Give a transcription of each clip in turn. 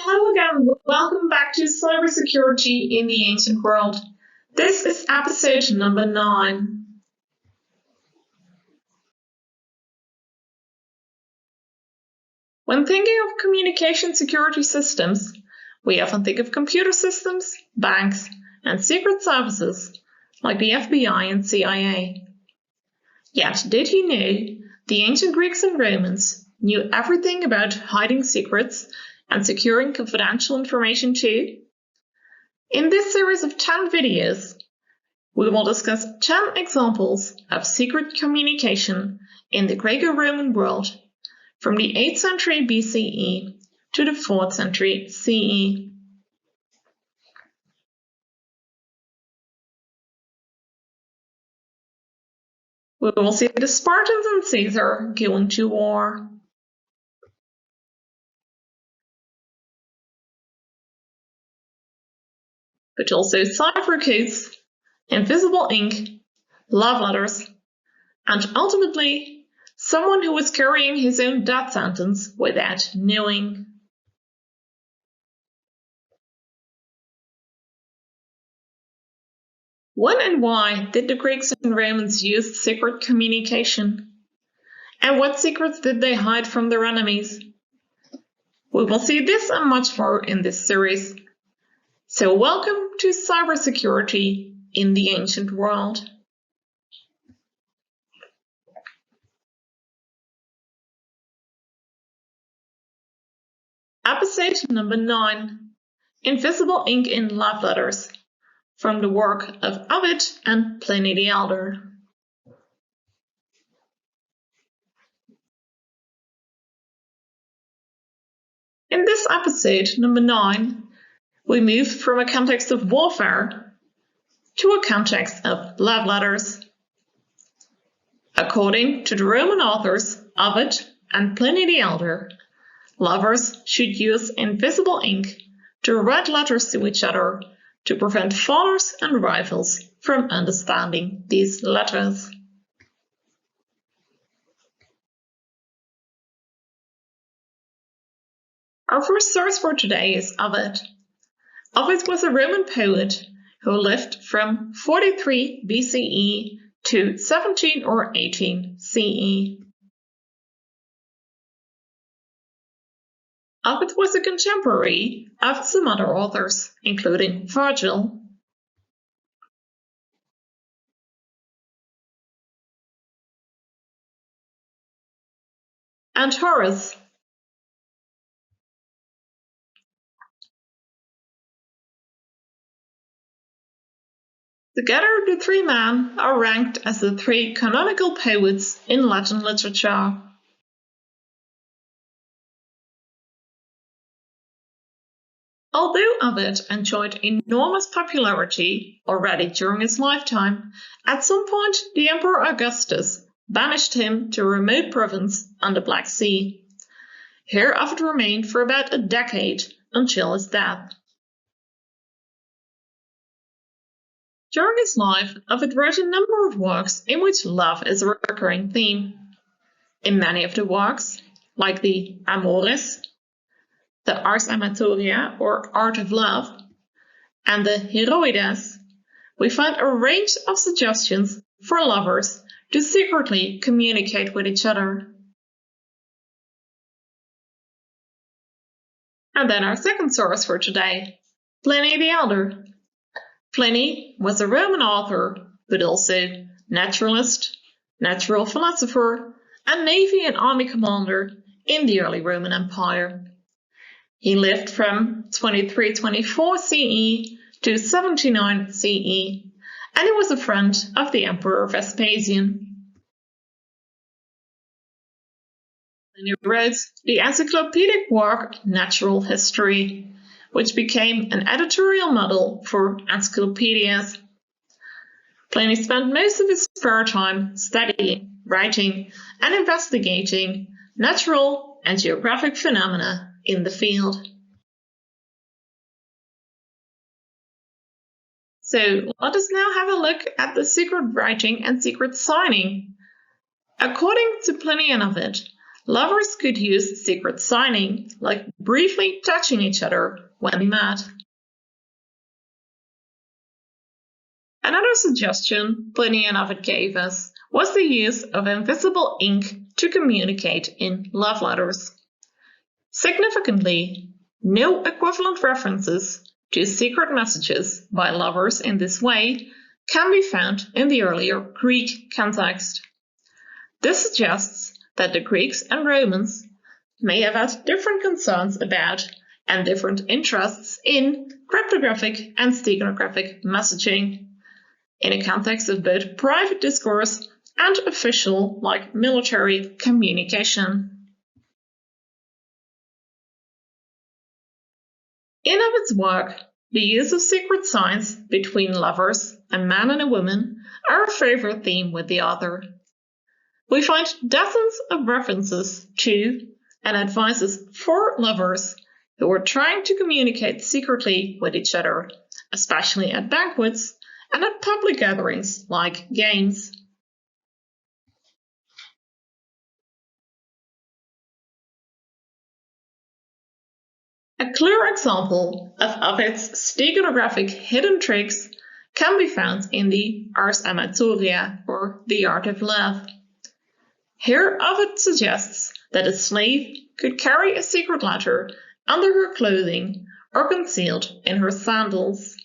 Hello again, welcome back to Cybersecurity in the Ancient World. This is episode number 9. When thinking of communication security systems, we often think of computer systems, banks, and secret services like the FBI and CIA. Yet, did you know the ancient Greeks and Romans knew everything about hiding secrets and securing confidential information too? In this series of 10 videos, we will discuss 10 examples of secret communication in the Greco-Roman world from the 8th century BCE to the 4th century CE. We will see the Spartans and Caesar going to war. But also cipher codes, invisible ink, love letters, and ultimately, someone who was carrying his own death sentence without knowing. When and why did the Greeks and Romans use secret communication? And what secrets did they hide from their enemies? We will see this and much more in this series. So welcome to Cybersecurity in the Ancient World. Episode number 9, Invisible Ink in Love Letters, from the work of Ovid and Pliny the Elder. In this episode, number 9, we move from a context of warfare to a context of love letters. According to the Roman authors Ovid and Pliny the Elder, lovers should use invisible ink to write letters to each other to prevent foes and rivals from understanding these letters. Our first source for today is Ovid. Ovid was a Roman poet who lived from 43 BCE to 17 or 18 CE. Ovid was a contemporary of some other authors, including Virgil, and Horace. Together, the three men are ranked as the 3 canonical poets in Latin literature. Although Ovid enjoyed enormous popularity already during his lifetime, at some point the Emperor Augustus banished him to a remote province on the Black Sea. Here Ovid remained for about a decade until his death. During his life, Ovid wrote a number of works in which love is a recurring theme. In many of the works, like the Amoris, the Ars Amatoria or Art of Love, and the Heroides, we find a range of suggestions for lovers to secretly communicate with each other. And then our second source for today, Pliny the Elder. Pliny was a Roman author, but also naturalist, natural philosopher, and navy and army commander in the early Roman Empire. He lived from 2324 CE to 79 CE, and he was a friend of the Emperor Vespasian. Pliny wrote the encyclopedic work Natural History, which became an editorial model for encyclopedias. Pliny spent most of his spare time studying, writing, and investigating natural and geographic phenomena in the field. So let us now have a look at the secret writing and secret signing. According to Pliny and Ovid, Lovers could use secret signing, like briefly touching each other when they met. Another suggestion Pliny and Ovid gave us was the use of invisible ink to communicate in love letters. Significantly, no equivalent references to secret messages by lovers in this way can be found in the earlier Greek context. This suggests that the Greeks and Romans may have had different concerns about and different interests in cryptographic and steganographic messaging, in a context of both private discourse and official, like military, communication. In Ovid's work, the use of secret signs between lovers, a man and a woman, are a favorite theme with the author. We find dozens of references to and advices for lovers who are trying to communicate secretly with each other, especially at banquets and at public gatherings like games. A clear example of Ovid's steganographic hidden tricks can be found in the Ars Amatoria, or the art of love. Here Ovid suggests that a slave could carry a secret letter under her clothing or concealed in her sandals.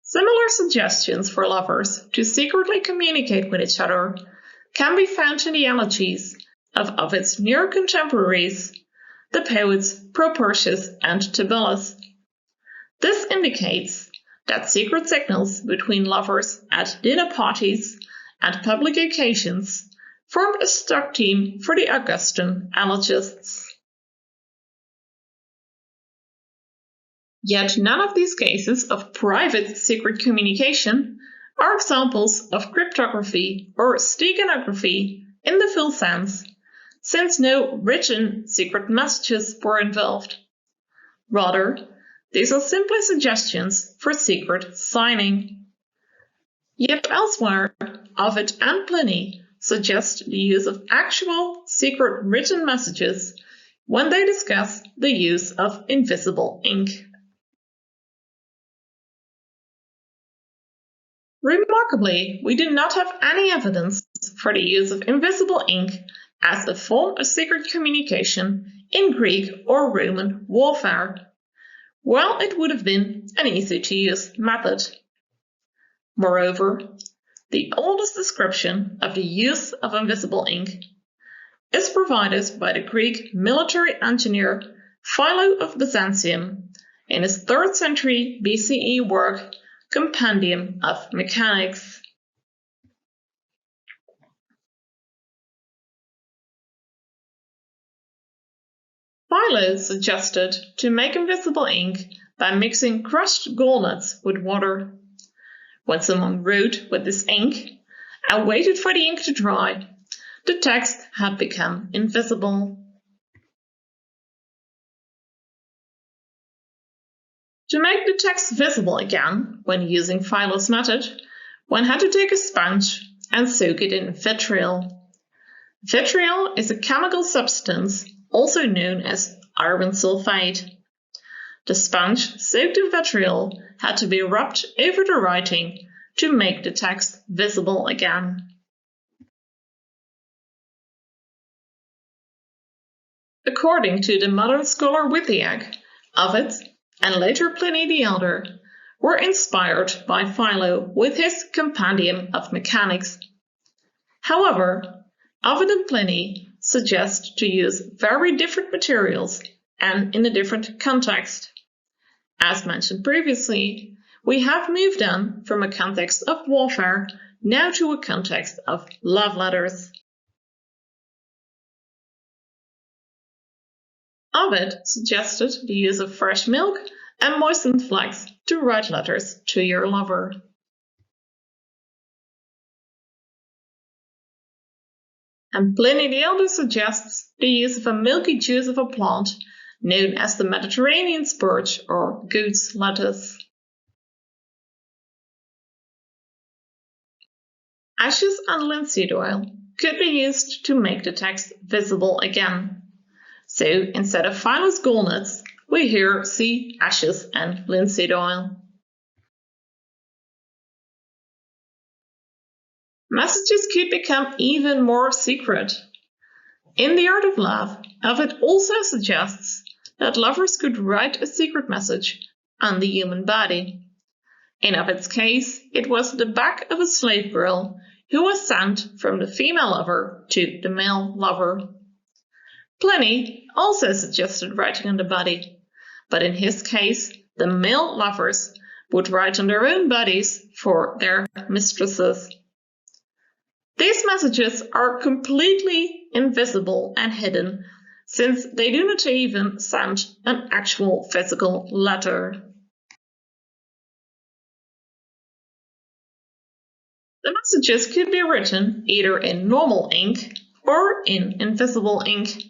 Similar suggestions for lovers to secretly communicate with each other can be found in the elegies of Ovid's near contemporaries, the poets Propertius and Tibullus. This indicates that secret signals between lovers at dinner parties and public occasions formed a stock theme for the Augustan elegists. Yet none of these cases of private secret communication are examples of cryptography or steganography in the full sense, since no written secret messages were involved. Rather, these are simply suggestions for secret signing. Yet elsewhere, Ovid and Pliny suggest the use of actual secret written messages when they discuss the use of invisible ink. Remarkably, we do not have any evidence for the use of invisible ink as a form of secret communication in Greek or Roman warfare, while it would have been an easy-to-use method. Moreover, the oldest description of the use of invisible ink is provided by the Greek military engineer Philo of Byzantium in his 3rd century BCE work Compendium of Mechanics. Philo suggested to make invisible ink by mixing crushed gallnuts with water. When someone wrote with this ink and waited for the ink to dry, the text had become invisible. To make the text visible again, when using Philo's method, one had to take a sponge and soak it in vitriol. Vitriol is a chemical substance also known as iron sulfide. The sponge soaked in vitriol had to be rubbed over the writing to make the text visible again. According to the modern scholar Withiag, Ovid and later Pliny the Elder were inspired by Philo with his Compendium of Mechanics. However, Ovid and Pliny suggest to use very different materials and in a different context. As mentioned previously, we have moved on from a context of warfare now to a context of love letters. Ovid suggested the use of fresh milk and moistened flax to write letters to your lover. And Pliny the Elder suggests the use of a milky juice of a plant known as the Mediterranean spurge or goat's lettuce. ashes and linseed oil could be used to make the text visible again. So instead of Philo's gallnuts, we here see ashes and linseed oil. Messages could become even more secret. In The Art of Love, Ovid also suggests that lovers could write a secret message on the human body. In Ovid's case, it was the back of a slave girl who was sent from the female lover to the male lover. Pliny also suggested writing on the body, but in his case, the male lovers would write on their own bodies for their mistresses. These messages are completely invisible and hidden, since they do not even send an actual physical letter. The messages could be written either in normal ink or in invisible ink.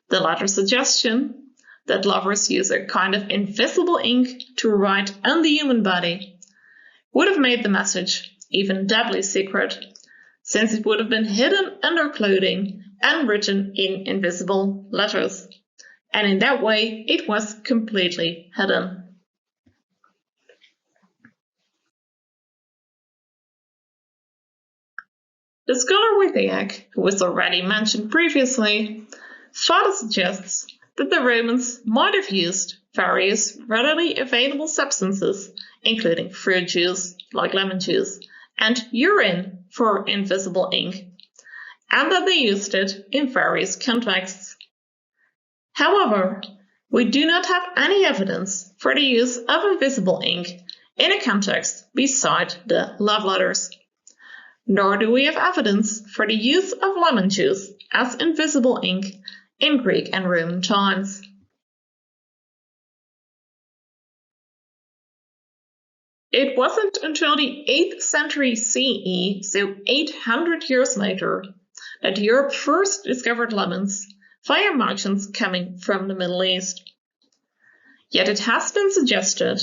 The latter suggestion, that lovers use a kind of invisible ink to write on the human body, would have made the message even doubly secret, since it would have been hidden under clothing and written in invisible letters, and in that way it was completely hidden. The scholar Withiak, who was already mentioned previously, further suggests that the Romans might have used various readily available substances, including fruit juice, like lemon juice, and urine for invisible ink, and that they used it in various contexts. However, we do not have any evidence for the use of invisible ink in a context beside the love letters, nor do we have evidence for the use of lemon juice as invisible ink in Greek and Roman times. It wasn't until the 8th century CE, so 800 years later, that Europe first discovered lemons via merchants coming from the Middle East. Yet it has been suggested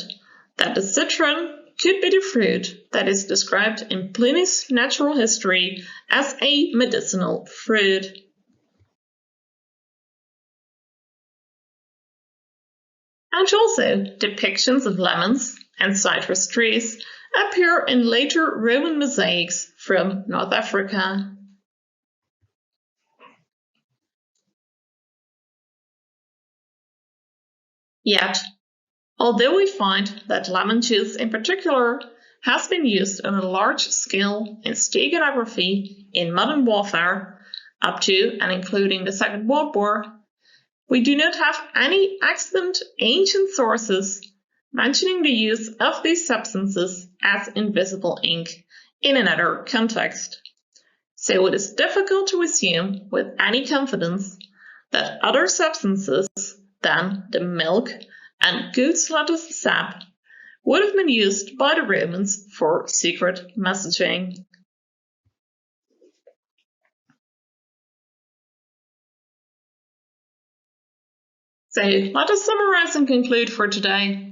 that the citron could be the fruit that is described in Pliny's Natural History as a medicinal fruit. And also, depictions of lemons and citrus trees appear in later Roman mosaics from North Africa. Yet, although we find that lemon juice in particular has been used on a large scale in steganography in modern warfare, up to and including the Second World War, we do not have any extant ancient sources mentioning the use of these substances as invisible ink in another context. So it is difficult to assume with any confidence that other substances than the milk and goat's lettuce sap would have been used by the Romans for secret messaging. So let us summarize and conclude for today.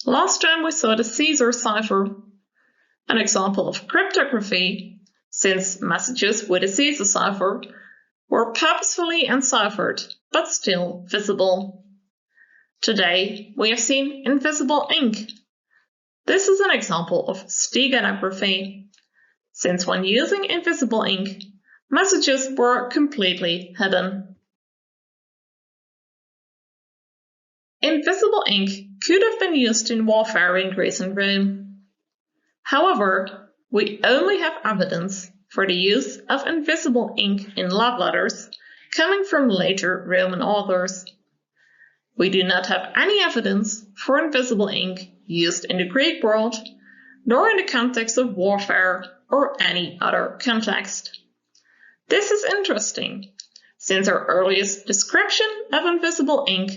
Last time we saw the Caesar cipher, an example of cryptography, since messages with a Caesar cipher were purposefully enciphered, but still visible. Today we have seen invisible ink. This is an example of steganography, since when using invisible ink, messages were completely hidden. Invisible ink could have been used in warfare in Greece and Rome. However, we only have evidence for the use of invisible ink in love letters coming from later Roman authors. We do not have any evidence for invisible ink used in the Greek world, nor in the context of warfare or any other context. This is interesting, since our earliest description of invisible ink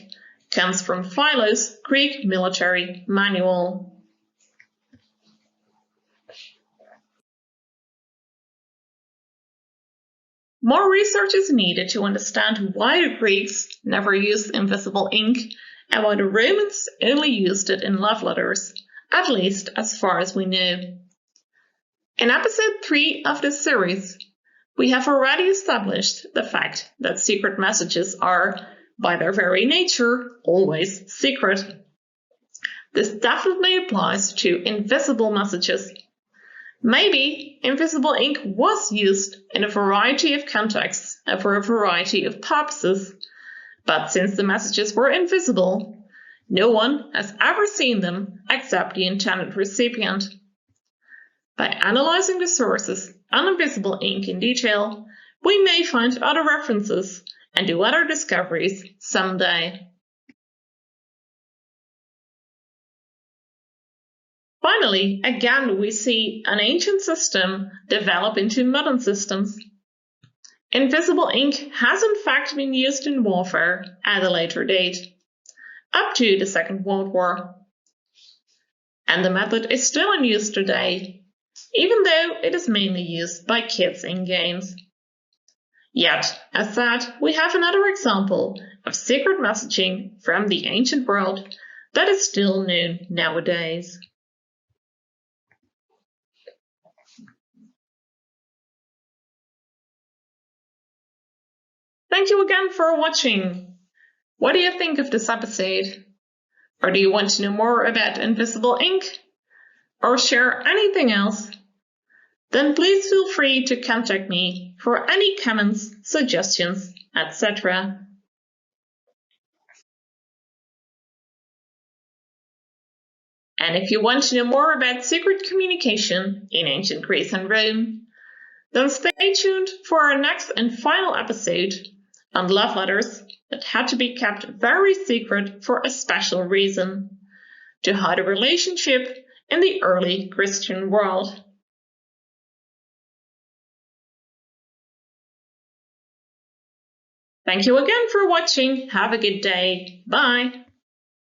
comes from Philo's Greek military manual. More research is needed to understand why the Greeks never used invisible ink and why the Romans only used it in love letters, at least as far as we know. In episode 3 of this series, we have already established the fact that secret messages are, by their very nature, always secret. This definitely applies to invisible messages. Maybe invisible ink was used in a variety of contexts and for a variety of purposes, but since the messages were invisible, no one has ever seen them except the intended recipient. By analyzing the sources on invisible ink in detail, we may find other references and do other discoveries someday. Finally, again we see an ancient system develop into modern systems. Invisible ink has in fact been used in warfare at a later date, up to the Second World War. And the method is still in use today, even though it is mainly used by kids in games. Yet, as said, we have another example of secret messaging from the ancient world that is still known nowadays. Thank you again for watching. What do you think of this episode? Or do you want to know more about invisible ink? Or share anything else? Then please feel free to contact me for any comments, suggestions, etc. And if you want to know more about secret communication in ancient Greece and Rome, then stay tuned for our next and final episode on love letters that had to be kept very secret for a special reason, to hide a relationship in the early Christian world. Thank you again for watching. Have a good day. Bye.